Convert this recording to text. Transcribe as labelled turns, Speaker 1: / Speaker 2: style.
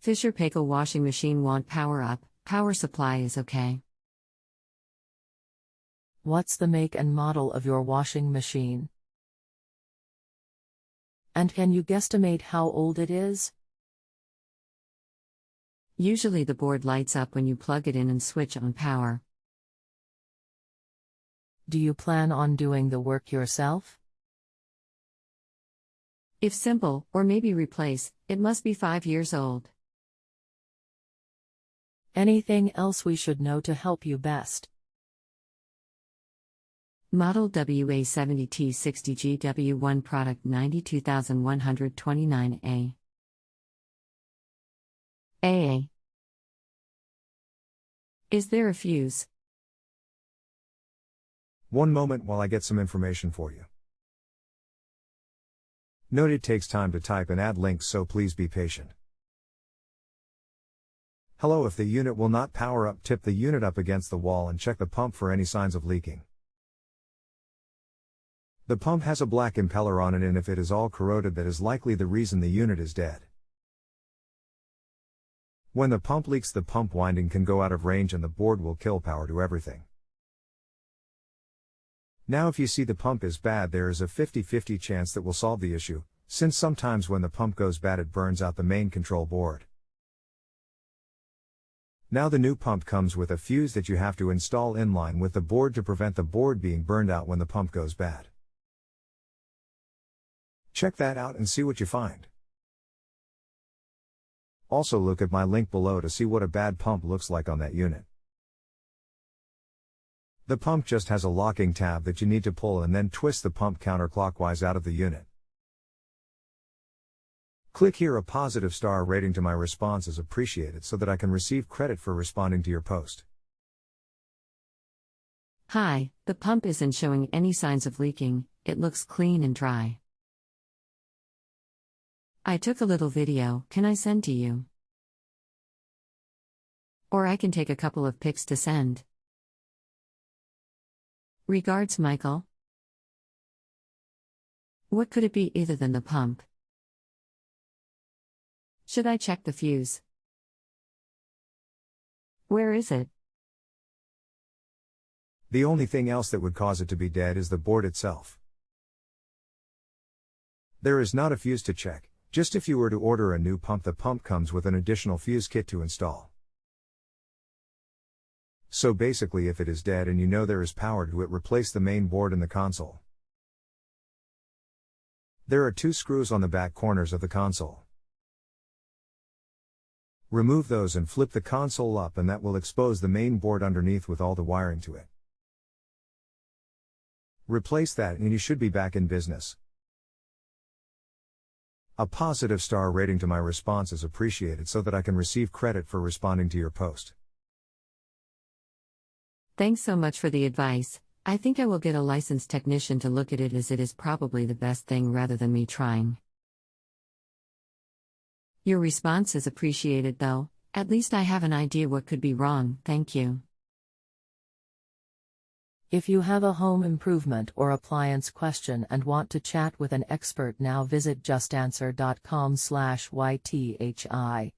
Speaker 1: Fisher paykel washing machine want power up, power supply is okay.
Speaker 2: What's the make and model of your washing machine? And can you guesstimate how old it is?
Speaker 1: Usually the board lights up when you plug it in and switch on power.
Speaker 2: Do you plan on doing the work yourself?
Speaker 1: If simple, or maybe replace, it must be 5 years old.
Speaker 2: Anything else we should know to help you best?
Speaker 1: Model WA70T60GW1 product 92129A. AA. Is there a fuse?
Speaker 3: One moment while I get some information for you. Note it takes time to type and add links, so please be patient. Hello, if the unit will not power up, tip the unit up against the wall and check the pump for any signs of leaking. The pump has a black impeller on it, and if it is all corroded, that is likely the reason the unit is dead. When the pump leaks, the pump winding can go out of range and the board will kill power to everything. Now if you see the pump is bad, there is a 50-50 chance that will solve the issue, since sometimes when the pump goes bad it burns out the main control board. Now the new pump comes with a fuse that you have to install in line with the board to prevent the board being burned out when the pump goes bad. Check that out and see what you find. Also look at my link below to see what a bad pump looks like on that unit. The pump just has a locking tab that you need to pull and then twist the pump counterclockwise out of the unit. Click here. A positive star rating to my response is appreciated so that I can receive credit for responding to your post.
Speaker 1: Hi, the pump isn't showing any signs of leaking, it looks clean and dry. I took a little video, can I send to you? Or I can take a couple of pics to send. Regards, Michael. What could it be other than the pump? Should I check the fuse? Where is it?
Speaker 3: The only thing else that would cause it to be dead is the board itself. There is not a fuse to check, just if you were to order a new pump, the pump comes with an additional fuse kit to install. So basically, if it is dead and you know there is power to it, replace the main board and the console. There are 2 screws on the back corners of the console. Remove those and flip the console up, and that will expose the main board underneath with all the wiring to it. Replace that and you should be back in business. A positive star rating to my response is appreciated so that I can receive credit for responding to your post.
Speaker 1: Thanks so much for the advice. I think I will get a licensed technician to look at it, as it is probably the best thing rather than me trying. Your response is appreciated though, at least I have an idea what could be wrong, thank you.
Speaker 2: If you have a home improvement or appliance question and want to chat with an expert, now visit JustAnswer.com/YTHI.